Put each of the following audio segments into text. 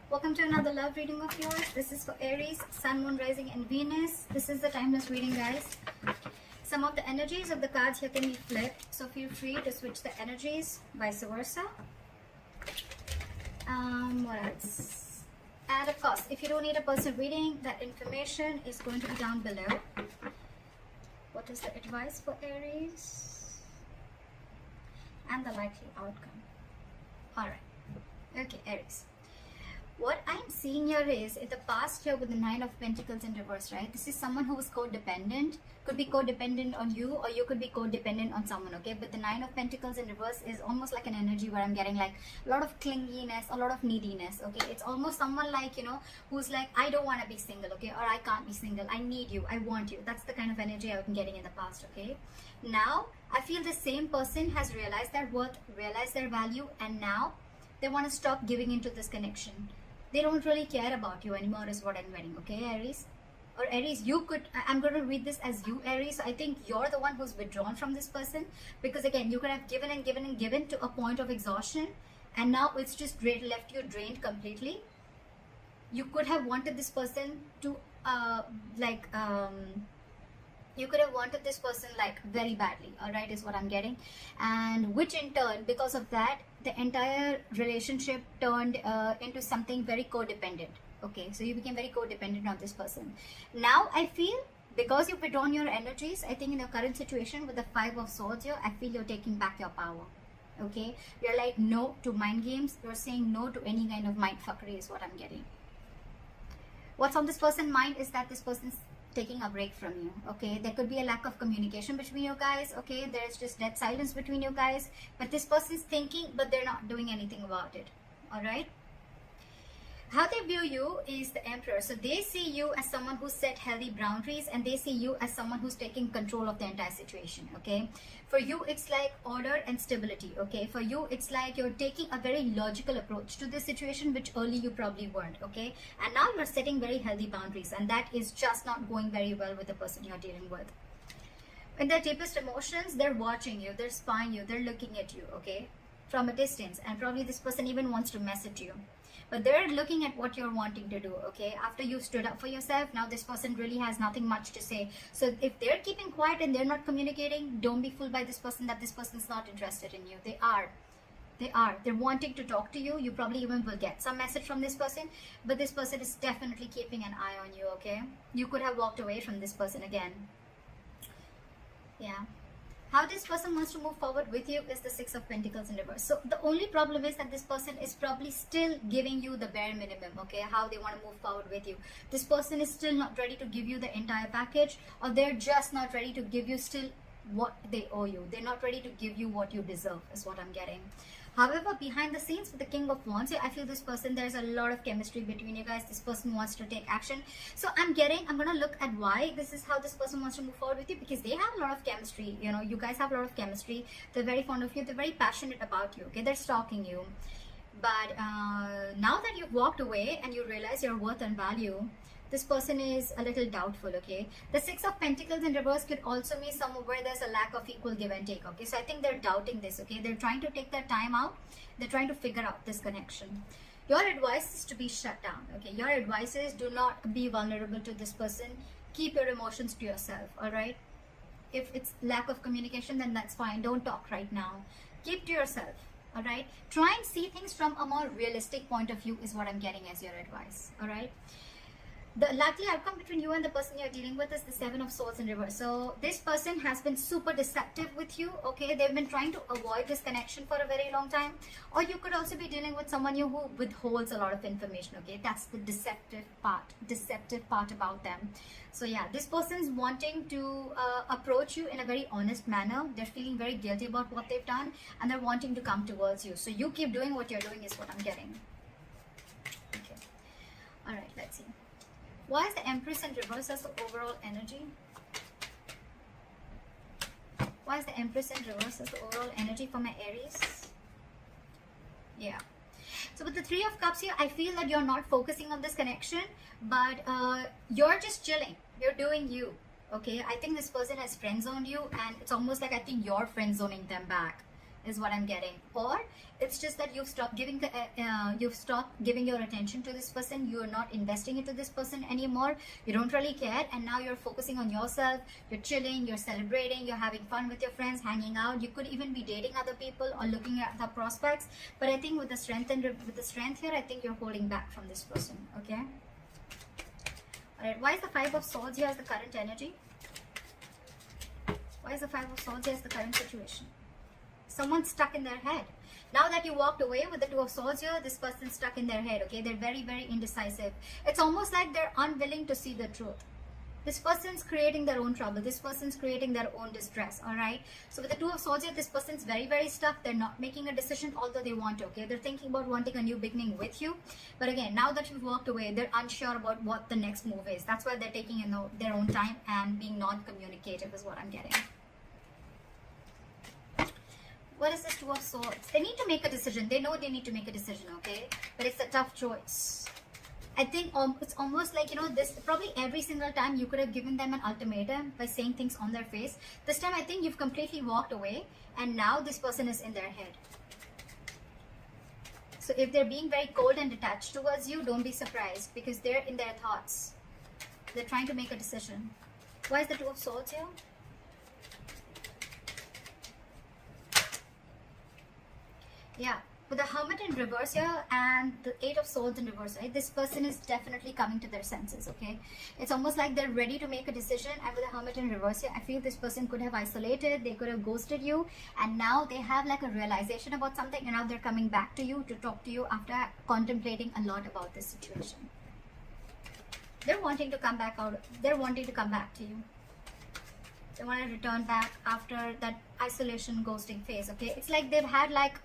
Welcome to another love reading of yours. This is for Aries, Sun, Moon, Rising, and Venus. This is the timeless reading, guys. Some of the energies of the cards here can be flipped, so feel free to switch the energies, vice versa. What else? And of course, if you don't need a personal reading, that information is going to be down below. What is the advice for Aries? And the likely outcome. Alright. Okay, Aries. What I'm seeing here is, in the past here with the Nine of Pentacles in reverse, right? This is someone who is codependent. Could be codependent on you, or you could be codependent on someone, okay? But the Nine of Pentacles in reverse is almost like an energy where I'm getting like a lot of clinginess, a lot of neediness, okay? It's almost someone like, you know, who's like, I don't want to be single, okay? Or I can't be single. I need you. I want you. That's the kind of energy I've been getting in the past, okay? Now, I feel the same person has realized their worth, realized their value, and now they want to stop giving into this connection. They don't really care about you anymore is what I'm getting, okay, Aries? Or Aries, you could, I'm going to read this as you, Aries. I think you're the one who's withdrawn from this person, because again, you could have given and given and given to a point of exhaustion, and now it's just left you drained completely. You could have wanted this person to, you could have wanted this person like very badly, all right, is what I'm getting. And which in turn, because of that, the entire relationship turned into something very codependent. Okay, so you became very codependent on this person. Now I feel, because you've withdrawn your energies, I think in your current situation with the Five of Swords here, I feel you're taking back your power. Okay, you're like no to mind games. You're saying no to any kind of mind fuckery is what I'm getting. What's on this person's mind is that this person's taking a break from you, okay? There could be a lack of communication between you guys, okay? There's just dead silence between you guys, but this person's thinking, but they're not doing anything about it, all right? How they view you is the Emperor. So they see you as someone who set healthy boundaries, and they see you as someone who's taking control of the entire situation, okay? For you, it's like order and stability, okay? For you, it's like you're taking a very logical approach to this situation, which early you probably weren't, okay? And now you're setting very healthy boundaries, and that is just not going very well with the person you're dealing with. In their deepest emotions, they're watching you, they're spying you, they're looking at you, okay? From a distance, and probably this person even wants to message you. But they're looking at what you're wanting to do, okay? After you stood up for yourself, now this person really has nothing much to say. So if they're keeping quiet and they're not communicating, don't be fooled by this person that this person's not interested in you. They are. They are. They're wanting to talk to you. You probably even will get some message from this person. But this person is definitely keeping an eye on you, okay? You could have walked away from this person again. Yeah. How this person wants to move forward with you is the Six of Pentacles in reverse. So the only problem is that this person is probably still giving you the bare minimum, okay? How they want to move forward with you. This person is still not ready to give you the entire package, or they're just not ready to give you still what they owe you. They're not ready to give you what you deserve is what I'm getting. However, behind the scenes with the King of Wands, I feel this person, there's a lot of chemistry between you guys. This person wants to take action. So I'm going to look at why this is how this person wants to move forward with you, because they have a lot of chemistry. You know, you guys have a lot of chemistry. They're very fond of you. They're very passionate about you, okay? They're stalking you. But now that you've walked away and you realize your worth and value, this person is a little doubtful, okay? The Six of Pentacles in reverse could also mean somewhere where there's a lack of equal give and take, okay? So I think they're doubting this, okay? They're trying to take their time out. They're trying to figure out this connection. Your advice is to be shut down, okay? Your advice is do not be vulnerable to this person. Keep your emotions to yourself, all right? If it's lack of communication, then that's fine. Don't talk right now. Keep to yourself, all right? Try and see things from a more realistic point of view is what I'm getting as your advice, all right? The likely outcome between you and the person you're dealing with is the Seven of Swords in reverse. So this person has been super deceptive with you, okay? They've been trying to avoid this connection for a very long time. Or you could also be dealing with someone who withholds a lot of information, okay? That's the deceptive part about them. So yeah, this person's wanting to approach you in a very honest manner. They're feeling very guilty about what they've done, and they're wanting to come towards you. So you keep doing what you're doing is what I'm getting. Okay. All right, let's see. Why is the Empress in reverse as the overall energy? Why is the Empress in reverse as the overall energy for my Aries? Yeah. So with the Three of Cups here, I feel that you're not focusing on this connection, but you're just chilling. You're doing you. Okay, I think this person has friend zoned you, and it's almost like I think you're friend zoning them back. is what I'm getting. Or it's just that you've stopped giving your attention to this person. You're not investing into this person anymore. You don't really care, and now you're focusing on yourself. You're chilling, you're celebrating, you're having fun with your friends, hanging out. You could even be dating other people or looking at the prospects. But I think with the strength here, I think you're holding back from this person. Okay. All right. Why is the Five of Swords here as the current energy? Why is the Five of Swords here as the current situation? Someone's stuck in their head. Now that you walked away with the Two of Swords here, this person's stuck in their head, okay? They're very, very indecisive. It's almost like they're unwilling to see the truth. This person's creating their own trouble. This person's creating their own distress, all right? So with the Two of Swords here, this person's very, very stuck. They're not making a decision, although they want to, okay? They're thinking about wanting a new beginning with you. But again, now that you've walked away, they're unsure about what the next move is. That's why they're taking their own time and being non-communicative is what I'm getting. What is this Two of Swords? They need to make a decision. They know they need to make a decision, okay? But it's a tough choice. I think it's almost like, this probably every single time you could have given them an ultimatum by saying things on their face. This time I think you've completely walked away, and now this person is in their head. So if they're being very cold and detached towards you, don't be surprised, because they're in their thoughts. They're trying to make a decision. Why is the Two of Swords here? Yeah, with the Hermit in reverse here and the Eight of Swords in reverse, right? This person is definitely coming to their senses, okay? It's almost like they're ready to make a decision, and with the Hermit in reverse here, I feel this person could have isolated, they could have ghosted you, and now they have like a realization about something, and now they're coming back to you to talk to you after contemplating a lot about this situation. They're wanting to come back out, they're wanting to come back to you. They want to return back after that isolation ghosting phase, okay? It's like they've had like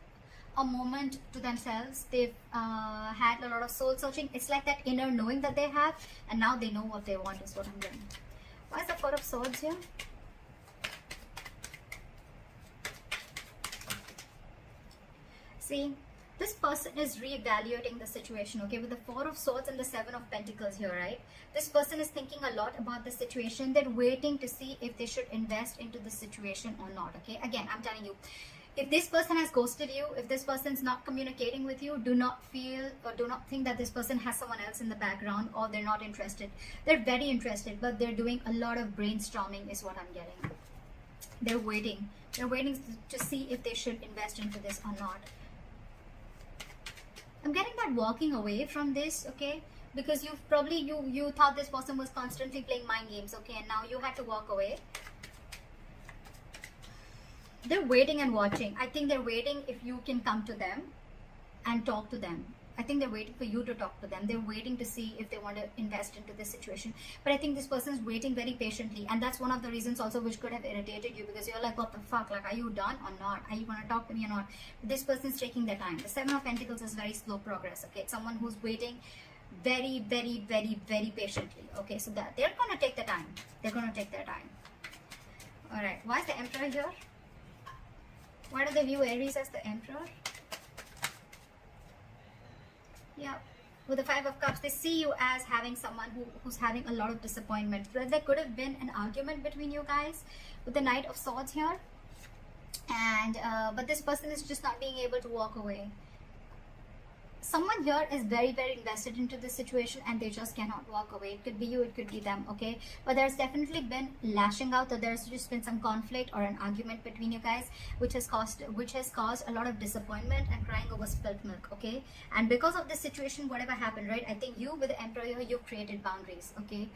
a moment to themselves. They've had a lot of soul searching. It's like that inner knowing that they have, and now they know what they want is what I'm getting. Why is the Four of Swords here? See, this person is reevaluating the situation, okay? With the Four of Swords and the Seven of Pentacles here, right? This person is thinking a lot about the situation. They're waiting to see if they should invest into the situation or not, okay? Again, I'm telling you, if this person has ghosted you, if this person's not communicating with you, do not feel or do not think that this person has someone else in the background or they're not interested. They're very interested, but they're doing a lot of brainstorming is what I'm getting. They're waiting. They're waiting to see if they should invest into this or not. I'm getting that walking away from this, okay? Because you've probably, you thought this person was constantly playing mind games, okay? And now you had to walk away. They're waiting and watching. I think they're waiting if you can come to them and talk to them. I think they're waiting for you to talk to them. They're waiting to see if they want to invest into this situation. But I think this person is waiting very patiently. And that's one of the reasons also which could have irritated you, because you're like, what the fuck? Like, are you done or not? Are you going to talk to me or not? This person's taking their time. The Seven of Pentacles is very slow progress. Okay, it's someone who's waiting very, very, very, very patiently. Okay, so that they're going to take their time. They're going to take their time. All right. Why is the Emperor here? Why do they view Aries as the Emperor? Yeah, with the Five of Cups, they see you as having someone who's having a lot of disappointment. There could have been an argument between you guys with the Knight of Swords here. And but this person is just not being able to walk away. Someone here is very, very invested into this situation and they just cannot walk away. It could be you, it could be them, okay? But there's definitely been lashing out, or there's just been some conflict or an argument between you guys, which has caused a lot of disappointment and crying over spilt milk, okay? And because of this situation, whatever happened, right? I think you with the Emperor here, you've created boundaries, okay?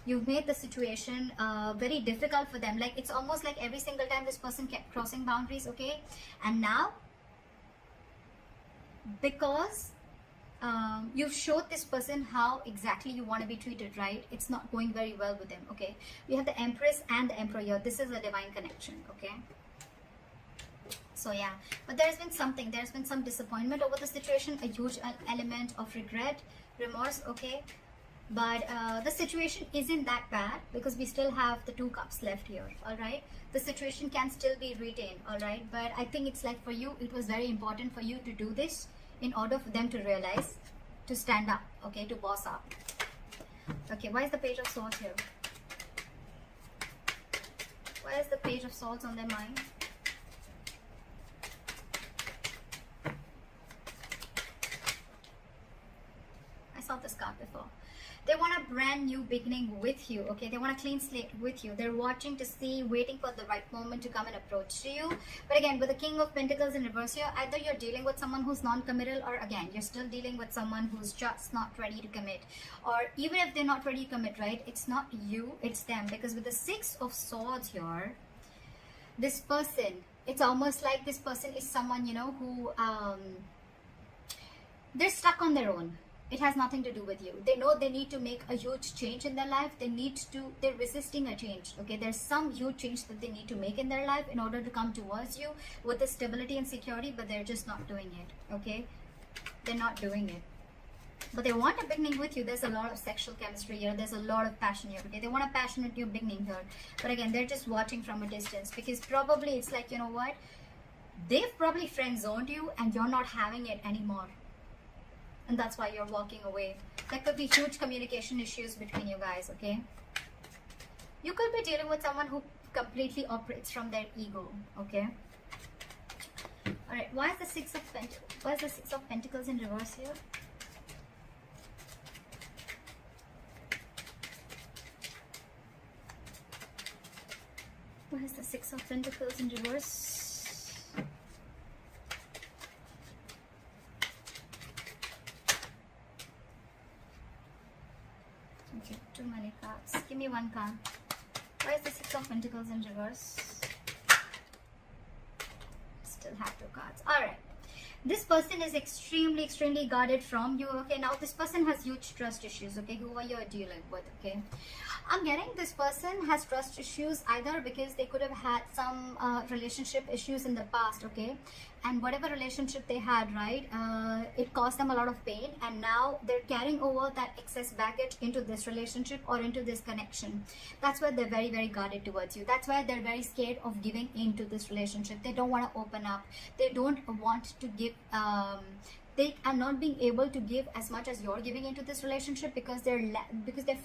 You've made the situation very difficult for them. Like, it's almost like every single time this person kept crossing boundaries, okay? And now, because you've showed this person how exactly you want to be treated, right? It's not going very well with them, okay? We have the Empress and the Emperor here. This is a divine connection, okay? So yeah, but there's been some disappointment over the situation, a huge element of regret, remorse, okay? But the situation isn't that bad because we still have the Two Cups left here, all right? The situation can still be retained, all right? But I think it's like for you, it was very important for you to do this in order for them to realize, to stand up, okay, to boss up. Okay, why is the Page of Swords here? Why is the Page of Swords on their mind? saw this card before. They want a brand new beginning with you, okay? They want a clean slate with you. They're watching to see, waiting for the right moment to come and approach to you. But again, with the King of Pentacles in reverse here, either you're dealing with someone who's non-committal, or again, you're still dealing with someone who's just not ready to commit. Or even if they're not ready to commit, right? It's not you, it's them. Because with the Six of Swords here, this person, it's almost like this person is someone, you know, who they're stuck on their own. It has nothing to do with you. They know they need to make a huge change in their life. They're resisting a change, okay? There's some huge change that they need to make in their life in order to come towards you with the stability and security, but they're just not doing it, okay? They're not doing it. But they want a beginning with you. There's a lot of sexual chemistry here. There's a lot of passion here, okay? They want a passionate new beginning here. But again, they're just watching from a distance, because probably it's like, you know what? They've probably friend-zoned you and you're not having it anymore. And that's why you're walking away. There could be huge communication issues between you guys, okay? You could be dealing with someone who completely operates from their ego, okay? Alright, why is the Six of Pentacles in reverse here? Why is the Six of Pentacles in reverse? Okay, too many cards. Give me one card. Why is the Six of Pentacles in reverse? Still have two cards. Alright. This person is extremely guarded from you, okay? Now this person has huge trust issues, okay? Who are you dealing with, okay? I'm getting this person has trust issues either because they could have had some relationship issues in the past, okay? And whatever relationship they had, right, it caused them a lot of pain, and now they're carrying over that excess baggage into this relationship or into this connection. That's why they're very guarded towards you. That's why they're very scared of giving into this relationship. They don't want to open up. They don't want to give they are not being able to give as much as you're giving into this relationship because they're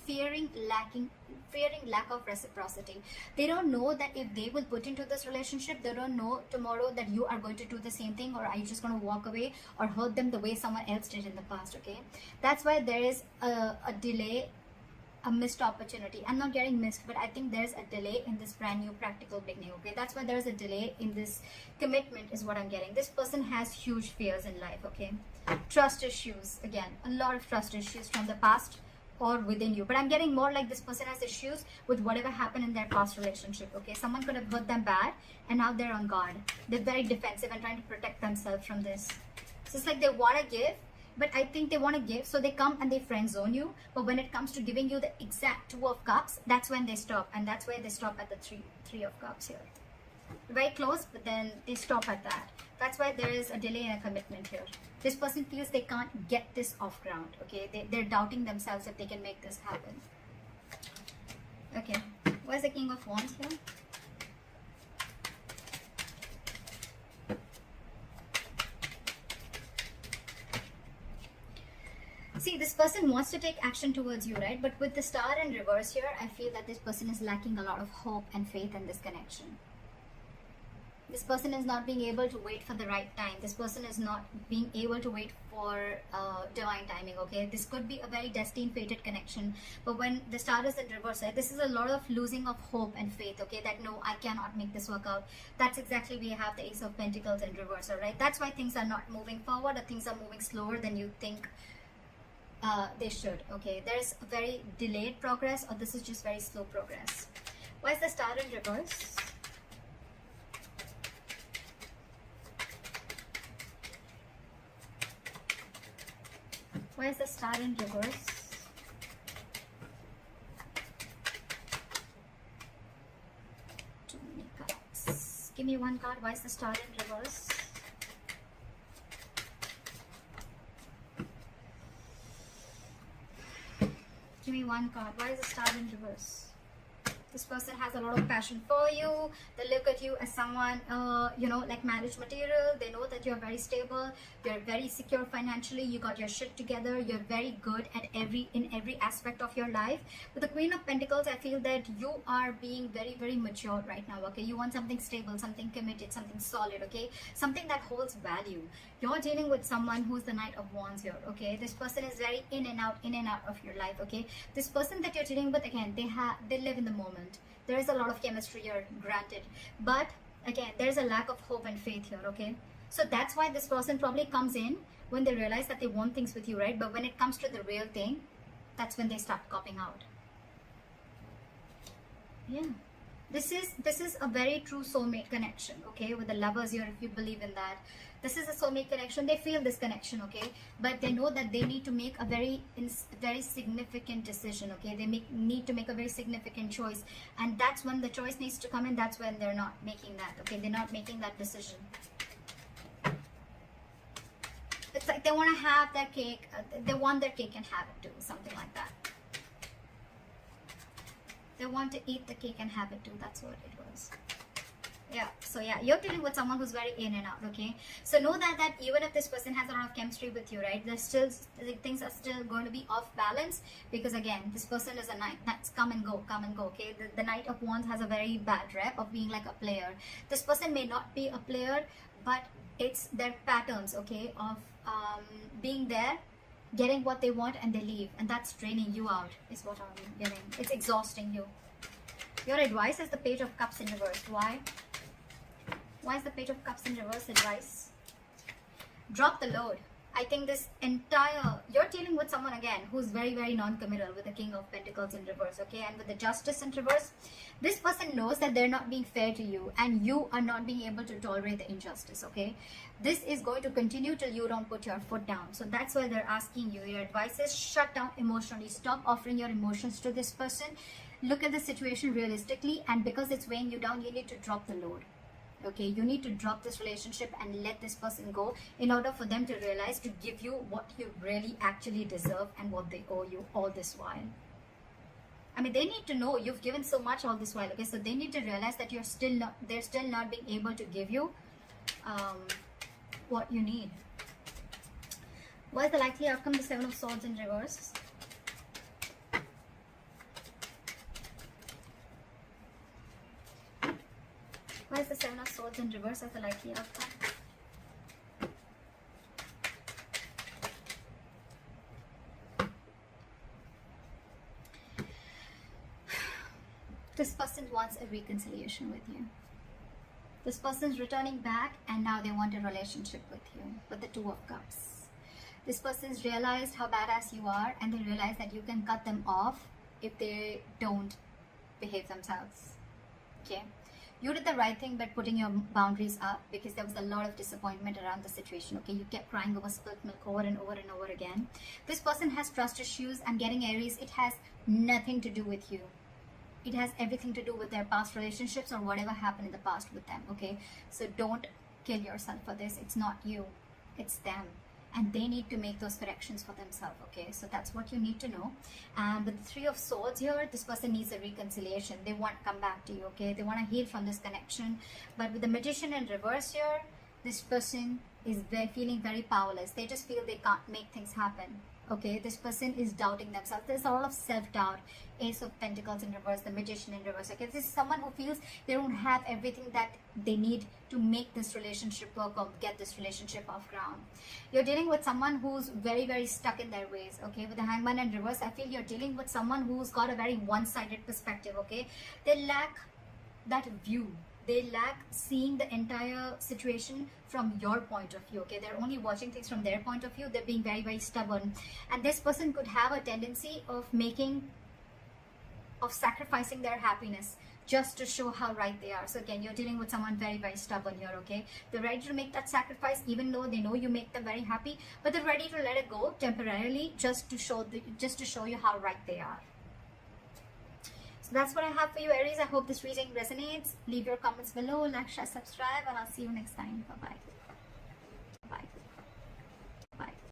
fearing lack of reciprocity. They don't know that if they will put into this relationship, they don't know tomorrow that you are going to do the same thing, or are you just going to walk away or hurt them the way someone else did in the past, okay? That's why there is a delay, a missed opportunity. I'm not getting missed, but I think there's a delay in this brand new practical beginning, okay? That's why there's a delay in this commitment is what I'm getting. This person has huge fears in life, okay? Trust issues, again, a lot of trust issues from the past or within you. But I'm getting more like this person has issues with whatever happened in their past relationship, okay? Someone could have hurt them bad and now they're on guard. They're very defensive and trying to protect themselves from this. So it's like they want to give, but I think they want to give, so they come and they friend zone you. But when it comes to giving you the exact Two of Cups, that's when they stop. And that's where they stop at the three of Cups here. Very close, but then they stop at that. That's why there is a delay in a commitment here. This person feels they can't get this off ground, okay? They're doubting themselves if they can make this happen. Okay, where's the King of Wands here? See, this person wants to take action towards you, right? But with the Star in reverse here, I feel that this person is lacking a lot of hope and faith in this connection. This person is not being able to wait for the right time. This person is not being able to wait for divine timing, okay? This could be a very destined, fated connection. But when the Star is in reverse, right, this is a lot of losing of hope and faith, okay? That no, I cannot make this work out. That's exactly we have the Ace of Pentacles in reverse, right? That's why things are not moving forward, or things are moving slower than you think they should, okay? There's a very delayed progress, or this is just very slow progress. Why is the Star in reverse? Why is the Star in reverse? Too many cards. Give me one card. Why is the Star in reverse? Give me one card. Why is the Star in reverse? The This person has a lot of passion for you. They look at you as someone, like marriage material. They know that you're very stable, you're very secure financially, you got your shit together, you're very good at in every aspect of your life. With the Queen of Pentacles, I feel that you are being very, very mature right now, okay? You want something stable, something committed, something solid, okay? Something that holds value. You're dealing with someone who's the Knight of Wands here, okay? This person is very in and out of your life, okay? This person that you're dealing with, again, they live in the moment. There is a lot of chemistry here, granted, but again, there's a lack of hope and faith here, okay? So that's why this person probably comes in when they realize that they want things with you, right? But when it comes to the real thing, that's when they start copping out. Yeah, this is a very true soulmate connection, okay? With the lovers here, if you believe in that, this is a soulmate connection. They feel this connection, okay? But they know that they need to make a very significant decision, okay? They need to make a very significant choice, and that's when the choice needs to come in. That's when they're not making that, okay? They're not making that decision. It's like they want to have their cake, they want their cake and have it too, something like that. They want to eat the cake and have it too, that's what it was. Yeah, so yeah, you're dealing with someone who's very in and out, okay? So know that even if this person has a lot of chemistry with you, right, there's still, things are still going to be off balance, because again, this person is a knight. That's come and go, okay? The Knight of Wands has a very bad rep of being like a player. This person may not be a player, but it's their patterns, okay, of being there, getting what they want, and they leave, and that's draining you out, is what I'm getting. It's exhausting you. Your advice is the Page of Cups in reverse. Why is the Page of Cups in reverse advice? Drop the load. I think this entire, you're dealing with someone again who's very, very non-committal, with the King of Pentacles in reverse, okay? And with the Justice in reverse, this person knows that they're not being fair to you, and you are not being able to tolerate the injustice, okay? This is going to continue till you don't put your foot down. So that's why they're asking you. Your advice is shut down emotionally. Stop offering your emotions to this person. Look at the situation realistically, and because it's weighing you down, you need to drop the load. Okay, you need to drop this relationship and let this person go, in order for them to realize to give you what you really actually deserve and what they owe you all this while. I mean, they need to know you've given so much all this while, okay? So they need to realize that they're still not being able to give you what you need. What is the likely outcome? The Seven of Swords in reverse. Why is the Seven of Swords in reverse as the likely outcome? This person wants a reconciliation with you. This person's returning back, and now they want a relationship with you, with the Two of Cups. This person's realized how badass you are, and they realize that you can cut them off if they don't behave themselves. Okay? You did the right thing by putting your boundaries up, because there was a lot of disappointment around the situation, okay? You kept crying over spilt milk over and over and over again. This person has trust issues, and getting Aries, it has nothing to do with you. It has everything to do with their past relationships or whatever happened in the past with them, okay? So don't kill yourself for this. It's not you, it's them. And they need to make those corrections for themselves, okay? So that's what you need to know. And with the Three of Swords here, this person needs a reconciliation. They want to come back to you, okay? They want to heal from this connection. But with the Magician in reverse here, this person is feeling very powerless. They just feel they can't make things happen, okay? This person is doubting themselves. There's a lot of self-doubt. Ace of Pentacles in reverse, the Magician in reverse, okay? This is someone who feels they don't have everything that they need to make this relationship work or get this relationship off ground. You're dealing with someone who's very, very stuck in their ways, okay? With the Hangman in reverse, I feel you're dealing with someone who's got a very one-sided perspective, okay? They lack that view. They lack seeing the entire situation from your point of view, okay? They're only watching things from their point of view. They're being very, very stubborn. And this person could have a tendency of sacrificing their happiness just to show how right they are. So again, you're dealing with someone very, very stubborn here, okay? They're ready to make that sacrifice, even though they know you make them very happy, but they're ready to let it go temporarily just to show you how right they are. So that's what I have for you, Aries. I hope this reading resonates. Leave your comments below, like, share, subscribe, and I'll see you next time. Bye-bye.